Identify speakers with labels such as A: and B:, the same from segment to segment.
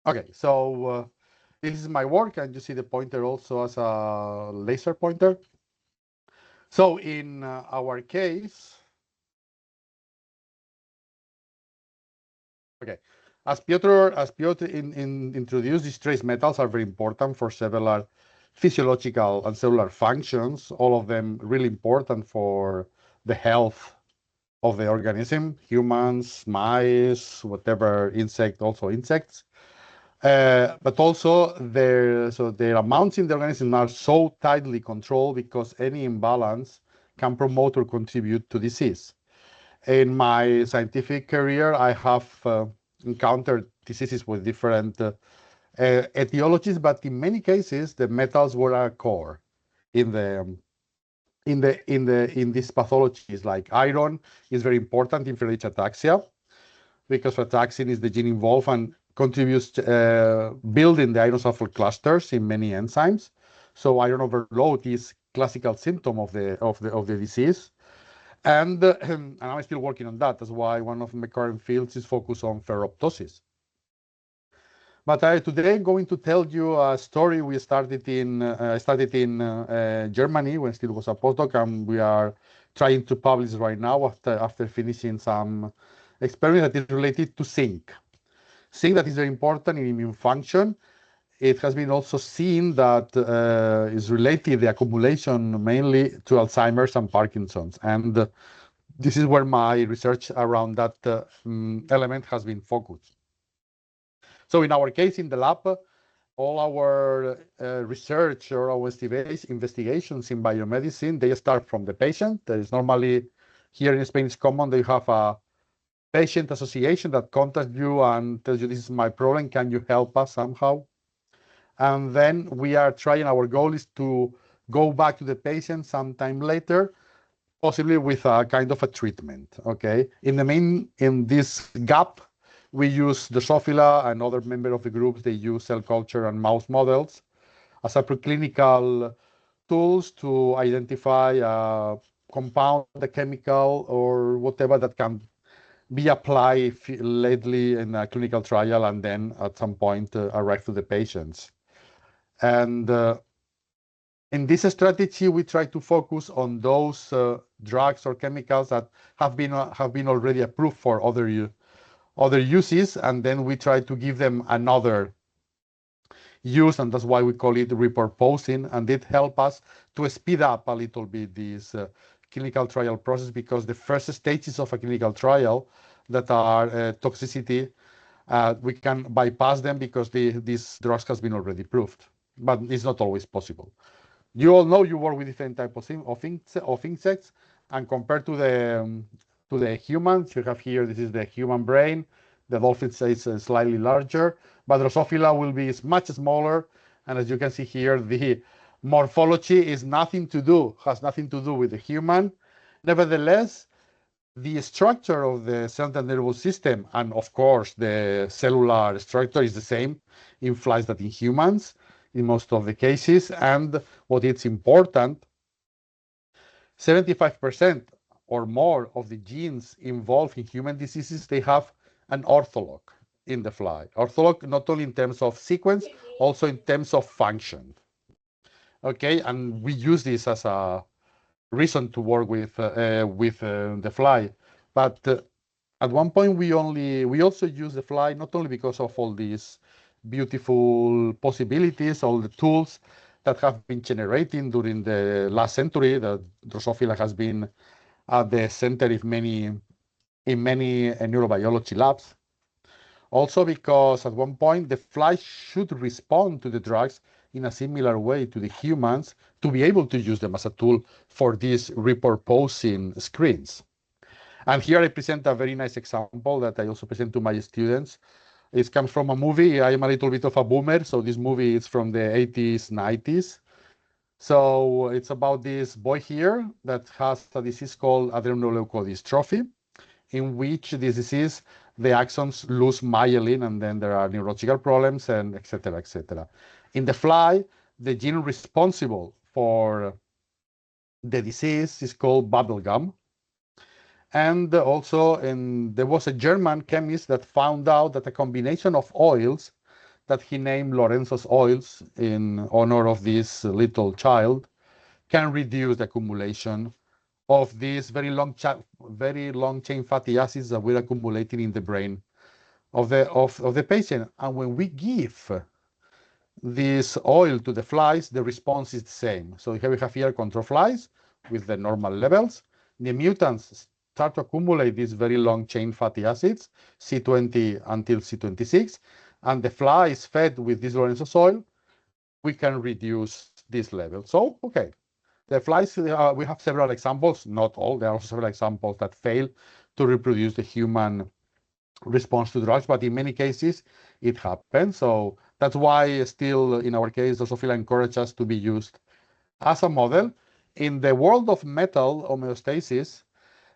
A: Okay, so this is my work, and you see the pointer also as a laser pointer. So in our case, okay, as Piotr introduced, these trace metals are very important for several physiological and cellular functions, all of them really important for the health of the organism, humans, mice, whatever insect, also insects. But also their amounts in the organism are so tightly controlled because any imbalance can promote or contribute to disease. In my scientific career, I have encountered diseases with different etiologies, but in many cases, the metals were a core in the in these pathologies. Like iron is very important in Friedreich ataxia because frataxin is the gene involved and contributes building the iron sulfur clusters in many enzymes. So iron overload is classical symptom of the disease. And I'm still working on that. That's why one of my current fields is focused on ferroptosis. But today I'm going to tell you a story we started in Germany when still was a postdoc, and we are trying to publish right now after finishing some experiment that is related to zinc. Zinc that is very important in immune function. It has been also seen that is related the accumulation mainly to Alzheimer's and Parkinson's, and this is where my research around that element has been focused. So in our case in the lab, all our research or our investigations in biomedicine, they start from the patient. There is normally, here in Spain, it's common, they have a patient association that contacts you and tells you, this is my problem, can you help us somehow? And then we are trying, our goal is to go back to the patient sometime later, possibly with a kind of a treatment, okay? In this gap, we use Drosophila and other members of the groups, they use cell culture and mouse models as a preclinical tools to identify a compound, a chemical, or whatever that can be applied lately in a clinical trial and then at some point arrive to the patients. And in this strategy, we try to focus on those drugs or chemicals that have been already approved for other uses, and then we try to give them another use, and that's why we call it repurposing. And it helps us to speed up a little bit this clinical trial process, because the first stages of a clinical trial that are toxicity, we can bypass them because these drugs has been already proved, but it's not always possible. You all know you work with different types of insects, and compared to the humans, you have here, this is the human brain. The dolphin is slightly larger, but Drosophila will be much smaller. And as you can see here, the morphology has nothing to do with the human. Nevertheless, the structure of the central nervous system, and of course the cellular structure, is the same in flies that in humans in most of the cases. And what is important, 75% or more of the genes involved in human diseases, they have an ortholog in the fly. Ortholog not only in terms of sequence, also in terms of function. Okay, and we use this as a reason to work with the fly. But at one point, we also use the fly not only because of all these beautiful possibilities, all the tools that have been generating during the last century. That Drosophila has been at the center of many neurobiology labs. Also because at one point the fly should respond to the drugs in a similar way to the humans to be able to use them as a tool for these repurposing screens. And here I present a very nice example that I also present to my students. It comes from a movie. I am a little bit of a boomer, so this movie is from the 80s, 90s. So it's about this boy here that has a disease called adrenoleukodystrophy, in which this disease, the axons lose myelin, and then there are neurological problems, and et cetera, et cetera. In the fly, the gene responsible for the disease is called bubblegum. And also, there was a German chemist that found out that a combination of oils that he named Lorenzo's oils in honor of this little child can reduce the accumulation of these very long chain fatty acids that we're accumulating in the brain of the patient. And when we give this oil to the flies, the response is the same. So here we have here control flies with the normal levels. The mutants start to accumulate these very long chain fatty acids, C20 until C26, and the flies fed with this Lorenzo's oil, we can reduce this level. So, okay, the flies, we have several examples, not all, there are also several examples that fail to reproduce the human response to drugs, but in many cases it happens. So that's why still in our case, Drosophila encourage us to be used as a model. In the world of metal homeostasis,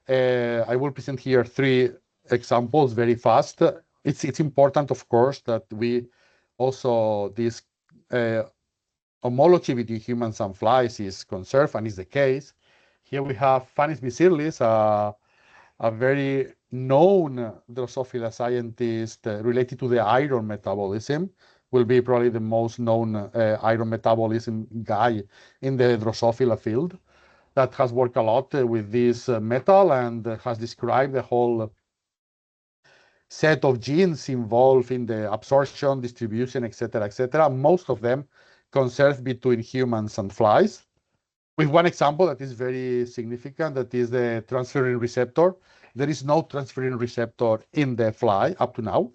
A: I will present here 3 examples very fast. It's important, of course, that we also, this homology between humans and flies is conserved, and is the case. Here we have Phanis bicirlis, a very known Drosophila scientist related to the iron metabolism, will be probably the most known iron metabolism guy in the Drosophila field, that has worked a lot with this metal and has described the whole set of genes involved in the absorption, distribution, etc., etc. Most of them conserved between humans and flies, with one example that is very significant, that is the transferrin receptor. There is no transferrin receptor in the fly up to now,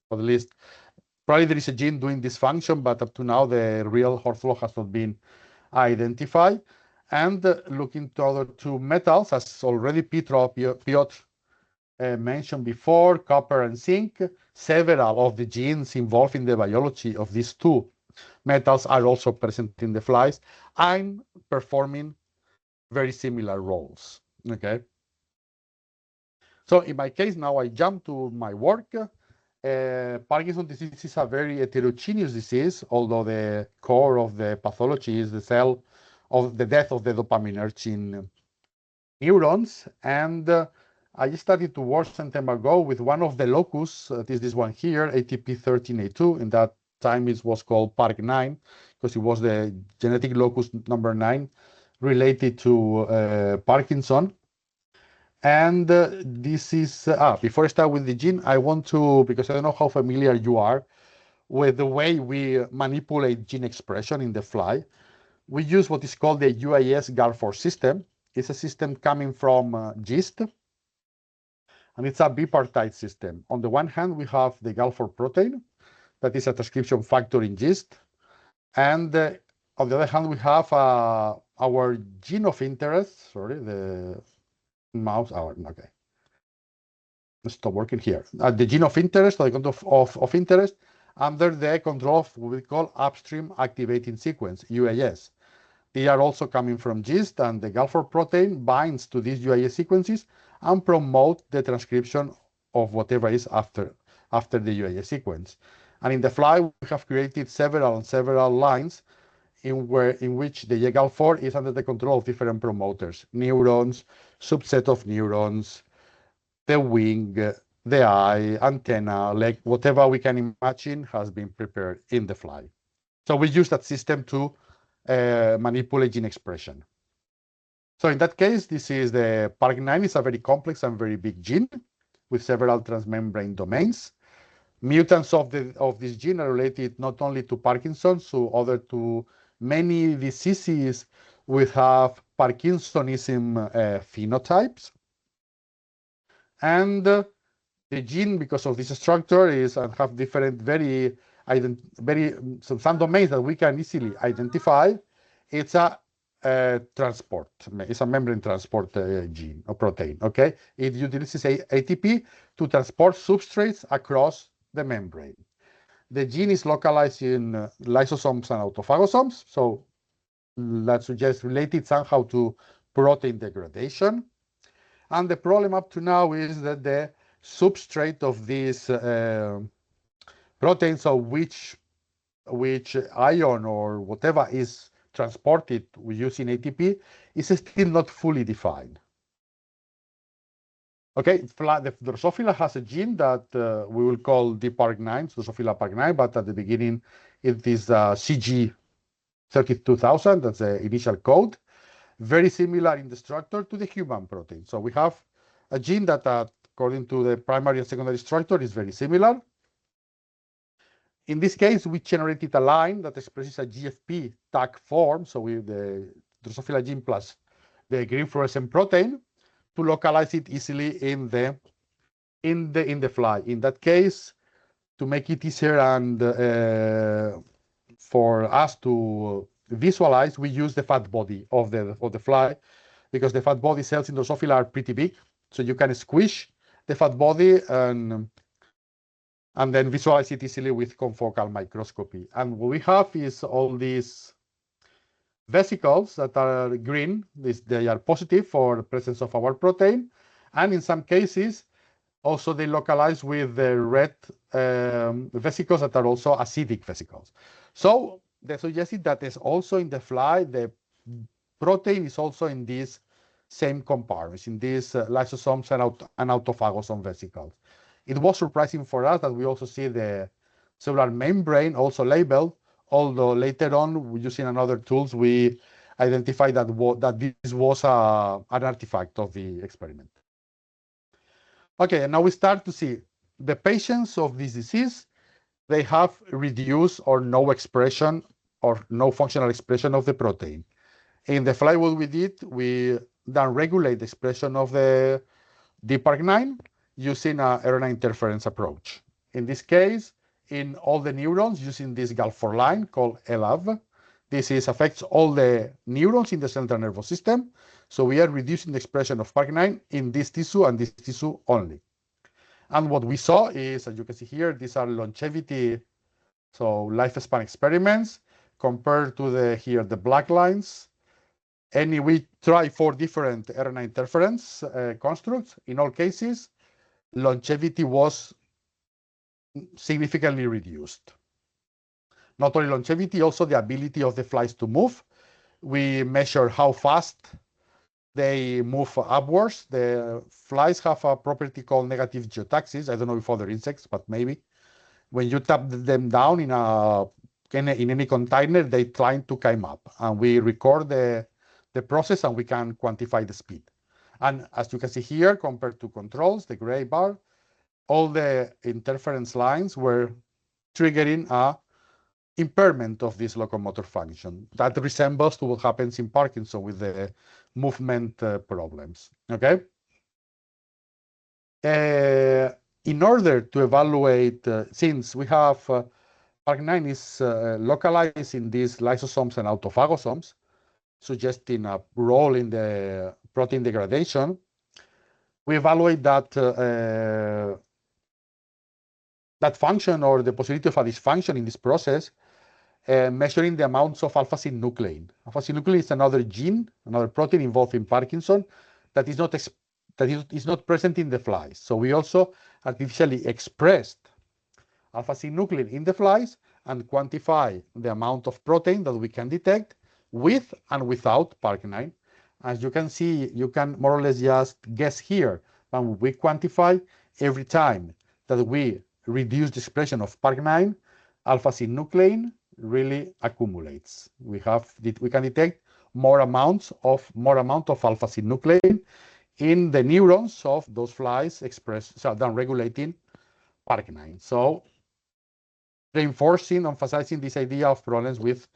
A: or at least probably there is a gene doing this function, but up to now the real ortholog has not been identified. And looking to other 2 metals, as already Piotr mentioned before, copper and zinc, several of the genes involved in the biology of these 2 metals are also present in the flies and performing very similar roles, okay? So in my case, now I jump to my work. Parkinson's disease is a very heterogeneous disease, although the core of the pathology is the cell of the death of the dopaminergic neurons. And I started to work some time ago with one of the locus, this one here, ATP13A2. In that time it was called PARC9, because it was the genetic locus number 9 related to Parkinson. And this is, before I start with the gene, I want to, because I don't know how familiar you are with the way we manipulate gene expression in the fly. We use what is called the UAS GAL4 system. It's a system coming from yeast, and it's a bipartite system. On the one hand, we have the GAL4 protein, that is a transcription factor in yeast. And on the other hand, we have our gene of interest, sorry, the mouse, okay. Stop working here. The gene of interest, or the control of interest, under the control of what we call upstream activating sequence, UAS. They are also coming from yeast, and the GAL4 protein binds to these UAS sequences and promote the transcription of whatever is after the UAS sequence. And in the fly, we have created several lines in which the GAL4 is under the control of different promoters, neurons, subset of neurons, the wing, the eye, antenna, leg, whatever we can imagine has been prepared in the fly. So we use that system to manipulate gene expression. So in that case, this is the PARC9 is a very complex and very big gene with several transmembrane domains. Mutants of this gene are related not only to Parkinson's, to many diseases we have Parkinsonism phenotypes. And the gene, because of this structure, is and have different some domains that we can easily identify. It's a transport. It's a membrane transport gene or protein. Okay, it utilizes ATP to transport substrates across the membrane. The gene is localized in lysosomes and autophagosomes, so that suggests related somehow to protein degradation. And the problem up to now is that the substrate of these proteins, of which ion or whatever is transported using ATP, is still not fully defined. Okay, the Drosophila has a gene that we will call DPARK9, Drosophila Park9, but at the beginning it is CG32000, that's the initial code. Very similar in the structure to the human protein. So we have a gene that, according to the primary and secondary structure, is very similar. In this case, we generated a line that expresses a GFP tag form, so with the Drosophila gene plus the green fluorescent protein, to localize it easily in the fly. In that case, to make it easier and for us to visualize, we use the fat body of the fly, because the fat body cells in Drosophila are pretty big, so you can squish the fat body and then visualize it easily with confocal microscopy. And what we have is all these vesicles that are green. They are positive for the presence of our protein, and in some cases, also they localize with the red vesicles that are also acidic vesicles. So they suggested that is also in the fly, the protein is also in these same compartments, in these lysosomes and autophagosome vesicles. It was surprising for us that we also see the cellular membrane also labeled, although later on, using another tools, we identified that this was an artifact of the experiment. Okay, and now we start to see the patients of this disease, they have reduced or no expression or no functional expression of the protein. In the fly, what we did, we then regulate the expression of the DPARK9 using an RNA interference approach. In this case, in all the neurons using this GAL4 line called ELAV. This affects all the neurons in the central nervous system. So we are reducing the expression of PARK9 in this tissue and this tissue only. And what we saw is, as you can see here, these are longevity, so lifespan experiments compared to the black lines. And we try 4 different RNA interference constructs. In all cases, longevity was significantly reduced. Not only longevity, also the ability of the flies to move. We measure how fast they move upwards. The flies have a property called negative geotaxis. I don't know if other insects, but maybe. When you tap them down in any container, they try to climb up. And we record the process and we can quantify the speed. And as you can see here, compared to controls, the gray bar, all the interference lines were triggering a impairment of this locomotor function that resembles to what happens in Parkinson with the movement problems. Okay. In order to evaluate, since we have PARK9 is localized in these lysosomes and autophagosomes, suggesting a role in the protein degradation, we evaluate that that function or the possibility of a dysfunction in this process, measuring the amounts of alpha-synuclein. Alpha-synuclein is another gene, another protein involved in Parkinson that is not present in the flies. So we also artificially expressed alpha-synuclein in the flies and quantify the amount of protein that we can detect with and without PARK9. As you can see, you can more or less just guess here. When we quantify, every time that we reduce the expression of PARK9, alpha-synuclein really accumulates. We can detect more amount of alpha-synuclein in the neurons of those flies regulating PARK9. So reinforcing, emphasizing this idea of problems with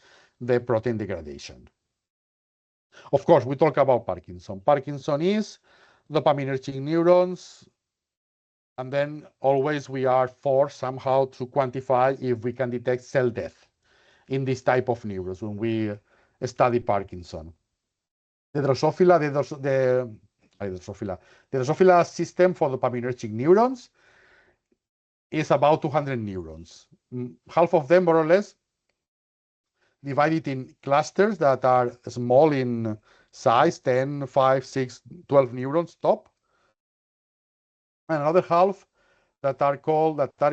A: the protein degradation. Of course, we talk about Parkinson. Parkinson is dopaminergic neurons, and then always we are forced somehow to quantify if we can detect cell death in this type of neurons when we study Parkinson. The Drosophila system for dopaminergic neurons is about 200 neurons. Half of them, more or less, divided in clusters that are small in size, 10, 5, 6, 12 neurons top. And another half that are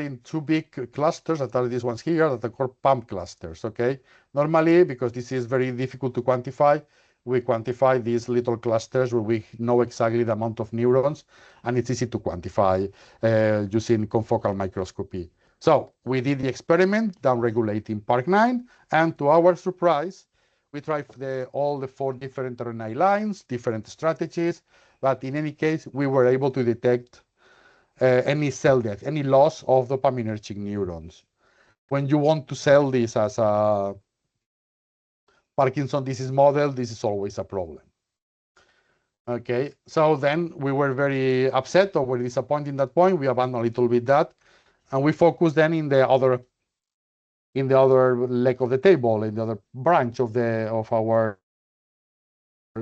A: in 2 big clusters, that are these ones here, that are called pump clusters, okay? Normally, because this is very difficult to quantify, we quantify these little clusters where we know exactly the amount of neurons, and it's easy to quantify using confocal microscopy. So we did the experiment down-regulating Park9, and to our surprise, we tried all the 4 different RNA lines, different strategies, but in any case, we were able to detect any cell death, any loss of dopaminergic neurons. When you want to sell this as a Parkinson disease model, this is always a problem. Okay, so then we were very upset or were disappointed at that point. We abandoned a little bit that, and we focused then in the other leg of the table, in the other branch of our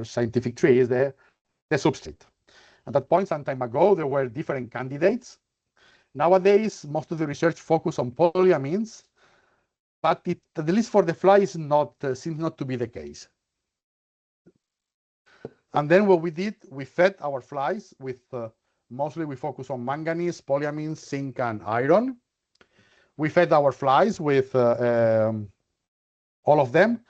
A: scientific tree is the substrate. At that point, some time ago, there were different candidates. Nowadays, most of the research focus on polyamines, but at least for the fly, seems not to be the case. And then what we did, we fed our flies with, mostly we focus on manganese, polyamines, zinc, and iron. We fed our flies with all of them,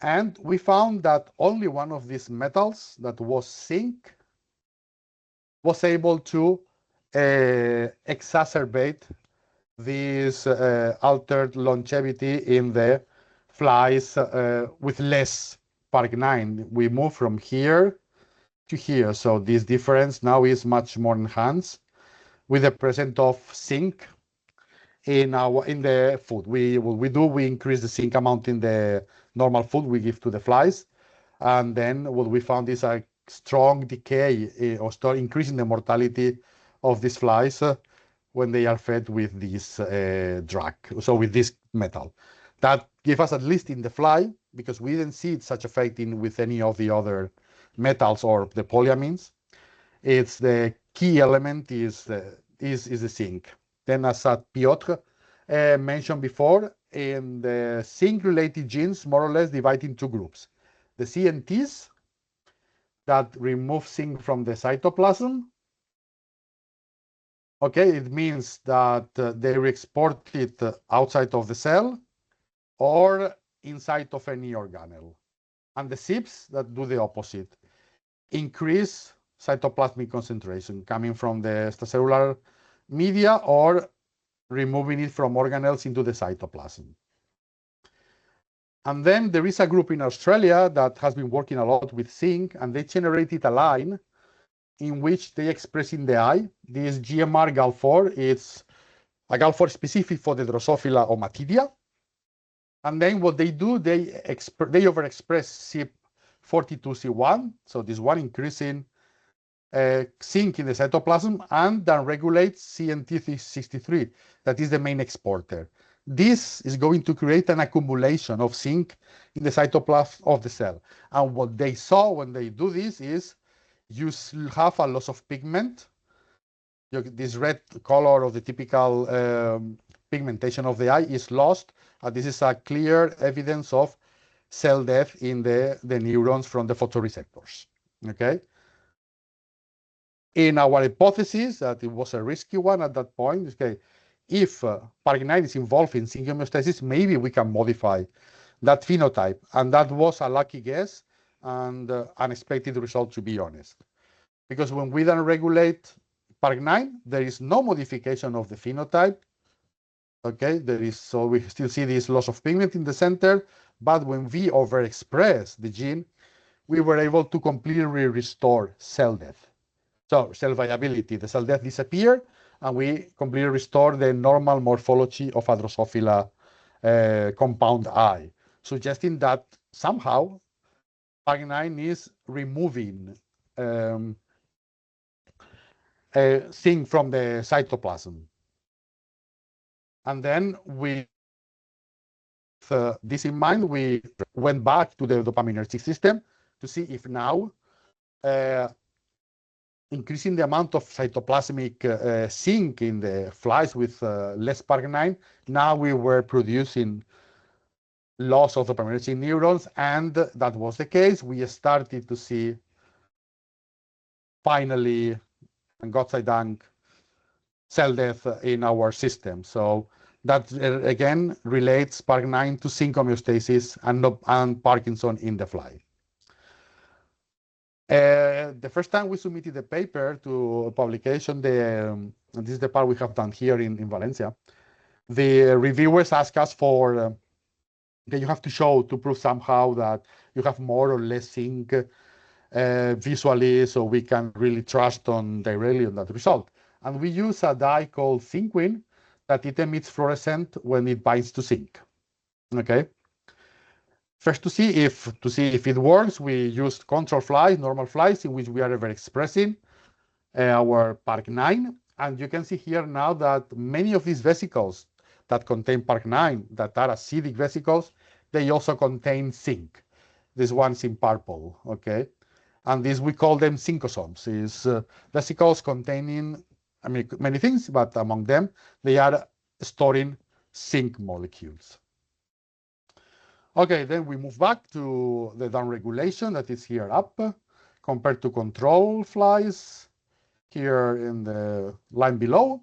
A: and we found that only one of these metals, that was zinc, was able to exacerbate this altered longevity in the flies with less Park9. We move from here to here, so this difference now is much more enhanced with the presence of zinc in the food. We increase the zinc amount in the normal food we give to the flies, and then what we found is a strong decay or start increasing the mortality of these flies when they are fed with this drug, so with this metal. That gives us, at least in the fly, because we didn't see such effect with any of the other metals or the polyamines. It's the key element is the zinc. Then, as Piotr mentioned before, in the zinc-related genes, more or less divide in 2 groups. The CNTs that remove zinc from the cytoplasm. Okay, it means that they re-export it outside of the cell or inside of any organelle. And the CYPs that do the opposite, increase cytoplasmic concentration coming from the extracellular media or removing it from organelles into the cytoplasm. And then there is a group in Australia that has been working a lot with zinc, and they generated a line in which they express in the eye this GMR GAL4. It's a GAL4 specific for the Drosophila ommatidia. And then what they do, they overexpress CYP42C1, so this one increasing zinc in the cytoplasm, and then regulates CNT63, that is the main exporter. This is going to create an accumulation of zinc in the cytoplasm of the cell. And what they saw when they do this is you have a loss of pigment. This red color of the typical pigmentation of the eye is lost. This is a clear evidence of cell death in the neurons from the photoreceptors. Okay. In our hypothesis, that it was a risky one at that point, okay, if Park9 is involved in zinc homeostasis, maybe we can modify that phenotype. And that was a lucky guess and unexpected result, to be honest. Because when we then regulate Park9, there is no modification of the phenotype. Okay, so we still see this loss of pigment in the center, but when we overexpress the gene, we were able to completely restore cell death. So cell viability, the cell death disappeared, and we completely restore the normal morphology of a Drosophila compound eye, suggesting that somehow Park9 is removing zinc from the cytoplasm. And then with this in mind, we went back to the dopaminergic system to see if now increasing the amount of cytoplasmic zinc in the flies with less Park9, now we were producing loss of dopaminergic neurons, and that was the case. We started to see, finally, and Gott sei Dank, cell death in our system. So that again relates Park9 to zinc homeostasis and Parkinson in the fly. the first time we submitted the paper to publication, this is the part we have done here in Valencia. The reviewers ask us for that you have to show to prove somehow that you have more or less zinc visually, so we can really trust on directly on that result. And we use a dye called zinquin that it emits fluorescent when it binds to zinc. Okay. First, to see if it works, we used control flies, normal flies, in which we are ever expressing our Park9. And you can see here now that many of these vesicles that contain Park9, that are acidic vesicles, they also contain zinc. This one's in purple, okay? And this, we call them zincosomes, is vesicles containing, I mean, many things, but among them, they are storing zinc molecules. Okay, then we move back to the downregulation that is here up, compared to control flies here in the line below.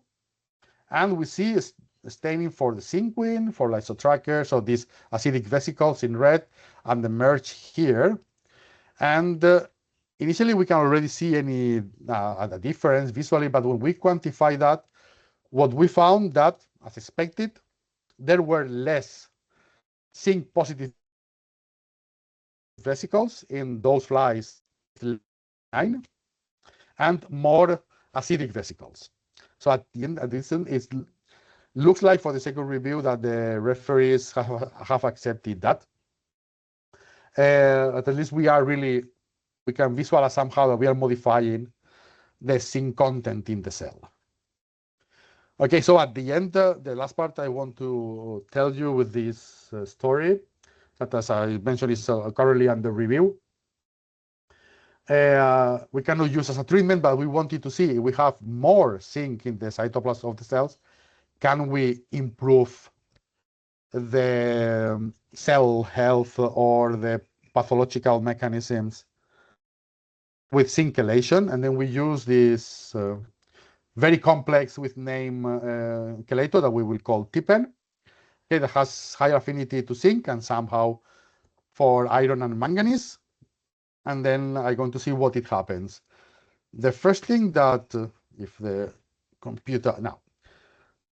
A: And we see staining for the zinquin, for lysotracker, so these acidic vesicles in red, and the merge here. And initially we can already see any a difference visually, but when we quantify that, what we found that, as expected, there were less zinc positive vesicles in those flies 9 and more acidic vesicles. So at the end, it looks like for the second review that the referees have accepted that. At least we can visualize somehow that we are modifying the zinc content in the cell. Okay, so at the end, the last part I want to tell you with this story, that as I mentioned is currently under review. We cannot use as a treatment, but we wanted to see if we have more zinc in the cytoplasm of the cells, can we improve the cell health or the pathological mechanisms with zinc chelation? And then we use this very complex with name chelator that we will call TIPEN, okay, that has high affinity to zinc and somehow for iron and manganese. And then I'm going to see what it happens. The first thing that, if the computer, now,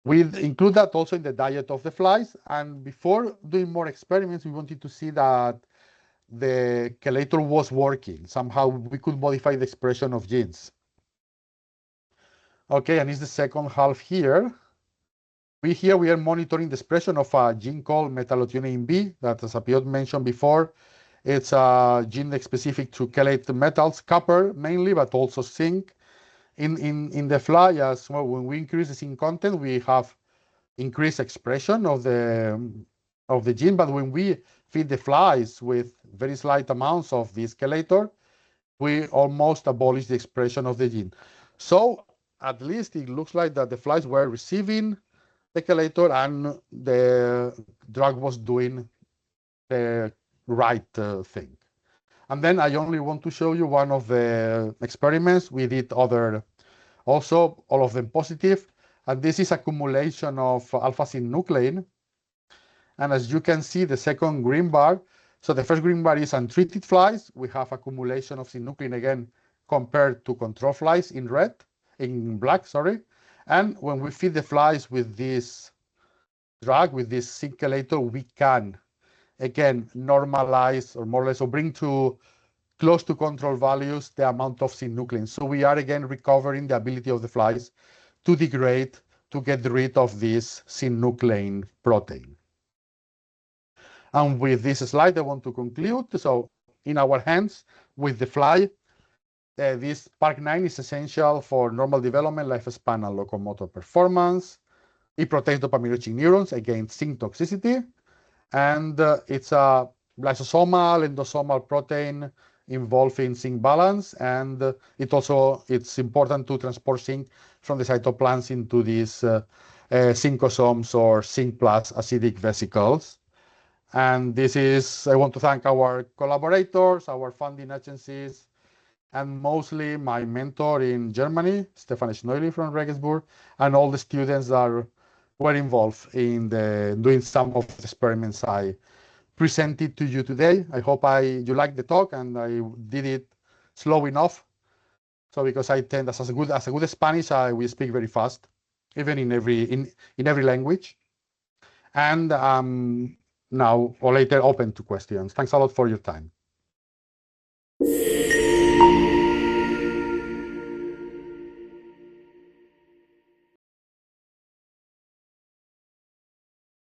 A: we include that also in the diet of the flies. And before doing more experiments, we wanted to see that the chelator was working. Somehow we could modify the expression of genes. Okay, and it's the second half here. We are monitoring the expression of a gene called metallothionein B, that, as Piotr mentioned before, it's a gene specific to chelate metals, copper mainly, but also zinc. In the fly, as well, when we increase the zinc content, we have increased expression of the gene. But when we feed the flies with very slight amounts of this chelator, we almost abolish the expression of the gene. So at least it looks like that the flies were receiving the chelator and the drug was doing the right thing. And then I only want to show you one of the experiments. We did other also, all of them positive. And this is accumulation of alpha-synuclein. And as you can see, the second green bar, so the first green bar is untreated flies. We have accumulation of synuclein again compared to control flies in black, sorry. And when we feed the flies with this drug, with this zinc chelator, we can again normalize or more or less or bring to close to control values the amount of synuclein. So we are again recovering the ability of the flies to degrade, to get rid of this synuclein protein. And with this slide, I want to conclude. So in our hands with the fly, this Park9 is essential for normal development, lifespan, and locomotor performance. It protects dopaminergic neurons against zinc toxicity. And it's a lysosomal, endosomal protein involved in zinc balance. And it's important to transport zinc from the cytoplasm into these zincosomes or zinc plus acidic vesicles. And I want to thank our collaborators, our funding agencies, and mostly my mentor in Germany, Stefan Schneuli from Regensburg, and all the students that were involved in doing some of the experiments I presented to you today. I hope you liked the talk and I did it slow enough So because I tend, as a good Spanish, we speak very fast, even in every language. And now or later open to questions. Thanks a lot for your time.